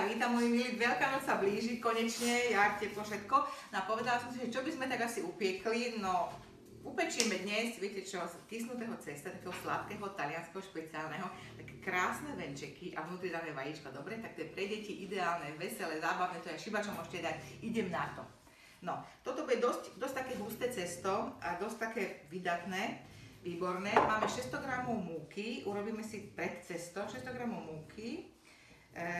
vítam, moji milí, Veľká noc sa blíži, konečne, jar, teplo, všetko. No a povedala som si, že čo by sme tak asi upiekli, no upečieme dnes, viete čo, z kysnutého cesta, takého sladkého, talianskeho, špeciálneho, také krásne venčeky a vnútri dáme vajíčka, dobre? Tak to je pre deti ideálne, veselé, zábavné, to je šiba, čo môžete dať, idem na to. No, toto bude dosť také husté cesto a dosť také vydatné, výborné. Máme 600 g múky, urobíme si pred cesto 600 g múky.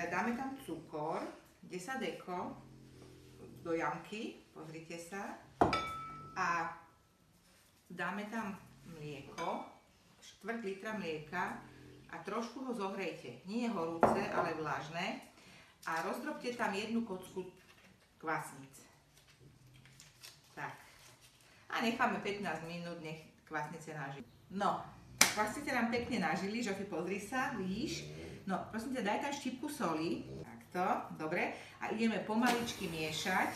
Dáme tam cukor, 10 deko do jamky, pozrite sa. A dáme tam mlieko, 1/4 litra mlieka a trošku ho zohrejte. Nie je horúce, ale vlážne. A rozdrobte tam 1 kocku kvasnic. Tak. A necháme 15 minút, nech kvasnice nažili. No, kvasnice nám pekne nažili, Žofi, pozri sa, vidíš? No, prosím ťa, daj tam štipku soli. Takto, dobre. A ideme pomaličky miešať.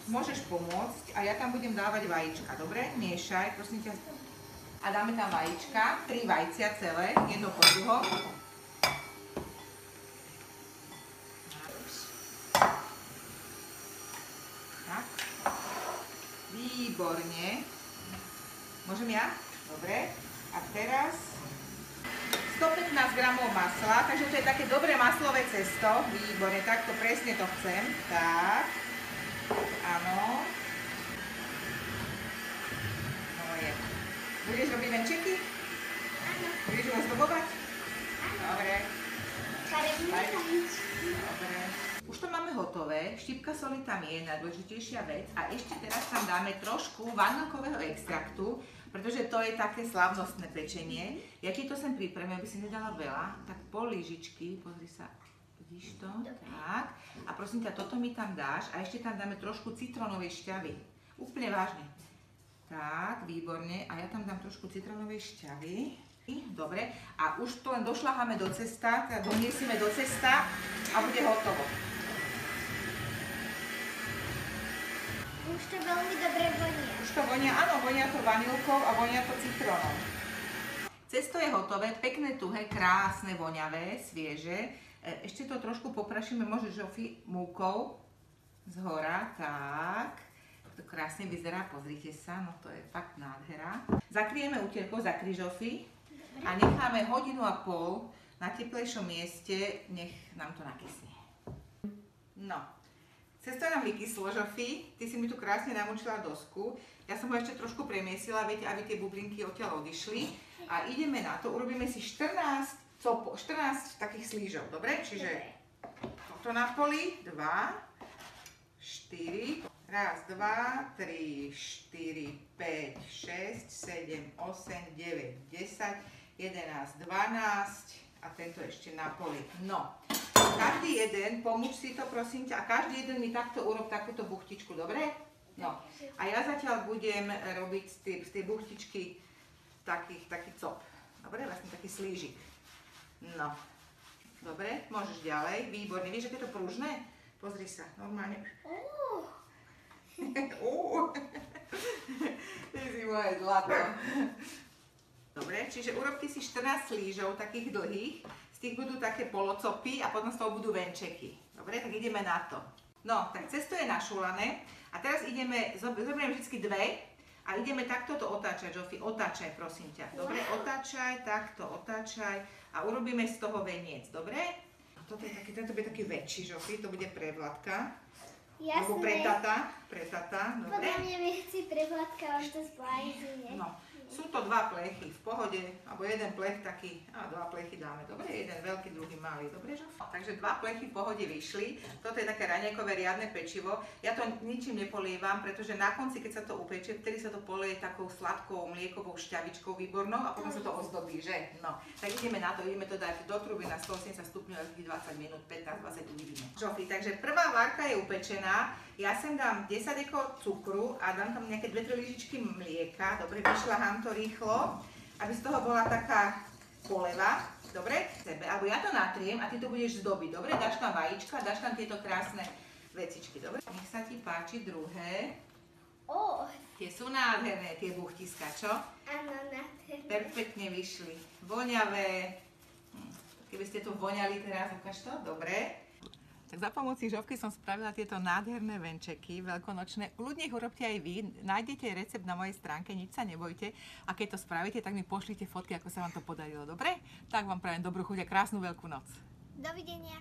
Môžeš pomôcť a ja tam budem dávať vajíčka, dobre? Miešaj, prosím ťa. A dáme tam vajíčka, 3 vajcia celé, jedno po druhom. Tak. Výborne. Môžem ja? Dobre. A teraz 115 g masla, takže to je také dobré maslové cesto. Výborne, takto presne to chcem. Tak. Áno. No je. Budeš robiť venčeky? Áno. Budeš ho ozdobovať? Áno. Dobre. Dobre. Už to máme hotové, štipka soli tam je najdôležitejšia vec a ešte teraz tam dáme trošku vanilkového extraktu, pretože to je také slávnostné pečenie. Ja ti to sem pripravím, aby si nedala veľa, tak pol lyžičky, pozri sa, vidíš to? Tak. A prosím ťa, toto mi tam dáš a ešte tam dáme trošku citrónovej šťavy. Úplne vážne. Tak, výborne. A ja tam dám trošku citrónovej šťavy. Dobre. A už to len došľaháme do cesta, teda doniesieme do cesta a bude hotovo. Už to veľmi dobre vonia. Už to vonia, áno, vonia to vanilkou a vonia to citrónom. Cesto je hotové, pekné, tuhé, krásne, voňavé, svieže. Ešte to trošku poprašíme, môže Žofi, múkou zhora, tak. To krásne vyzerá, pozrite sa, no to je fakt nádhera. Zakrieme utierkou, zakry Žofi a necháme 1,5 hodiny na teplejšom mieste, nech nám to nakysne. No. Cesto nám vykyslo, Žofi, ty si mi tu krásne namočila dosku. Ja som ho ešte trošku premiesila, viete, aby tie bublinky odtiaľ odišli. A ideme na to, urobíme si 14 takých slížov, dobre? Čiže toto na poli, 2, 4, raz, 2, 3, 4, 5, 6, 7, 8, 9, 10, 11, 12 a tento ešte na poli. No. Každý jeden, pomôž si to prosím ťa, a každý jeden mi takto urob takúto buchtičku, dobre? No. A ja zatiaľ budem robiť z tej buchtičky taký cop. Dobre? Vlastne taký slížik. No. Dobre, môžeš ďalej. Výborne. Vieš, aké je to pružné? Pozri sa, normálne. Ty si moje zlato. Dobre, čiže urobte si 14 slížov, takých dlhých. Tých budú také polocopy a potom z toho budú venčeky. Dobre, tak ideme na to. No, tak cesto je našúlané a teraz ideme, zoberieme vždy 2 a ideme takto to otáčať, Žofi, otáčaj prosím ťa. Dobre, otáčaj, takto otáčaj a urobíme z toho veniec, dobre? Toto je taký, tento bude taký väčší, Žofi, to bude pre Vladka. Alebo pre tata, dobre? Podľa mňa chci pre Vladka, on to splajzí, nie? No. Sú to 2 plechy v pohode, alebo jeden plech taký, a 2 plechy dáme, dobre, jeden veľký, druhý malý, dobre, že? Takže 2 plechy v pohode vyšli, toto je také raňajkové riadne pečivo, ja to ničím nepolievam, pretože na konci, keď sa to upečie, vtedy sa to polieje takou sladkou mliekovou šťavičkou výbornou a potom sa to ozdobí, že? No, tak ideme na to, ideme to dať do truby na 180 stupňov, 20 minút, 15-20 uvidíme. Žofi, takže prvá várka je upečená, ja sem dám 10 deko cukru a dám tam nejaké 2-3 lyžičky mlieka, dobre, vyšľahám to rýchlo, aby z toho bola taká poleva, dobre, alebo ja to natriem a ty to budeš zdobiť, dobre, dáš tam vajíčka, dáš tam tieto krásne vecičky, dobre, nech sa ti páči druhé, tie sú nádherné, tie buchtiska, čo? Áno, nádherné. Perfektne vyšli, voňavé, keby ste to voňali teraz, ukáž to, dobre, Tak za pomoci Žovky som spravila tieto nádherné venčeky veľkonočné. Kľudne ich urobte aj vy. Nájdete recept na mojej stránke, nič sa nebojte. A keď to spravíte, tak mi pošlite fotky, ako sa vám to podarilo. Dobre? Tak vám prajem dobrú chuť a krásnu Veľkú noc. Dovidenia.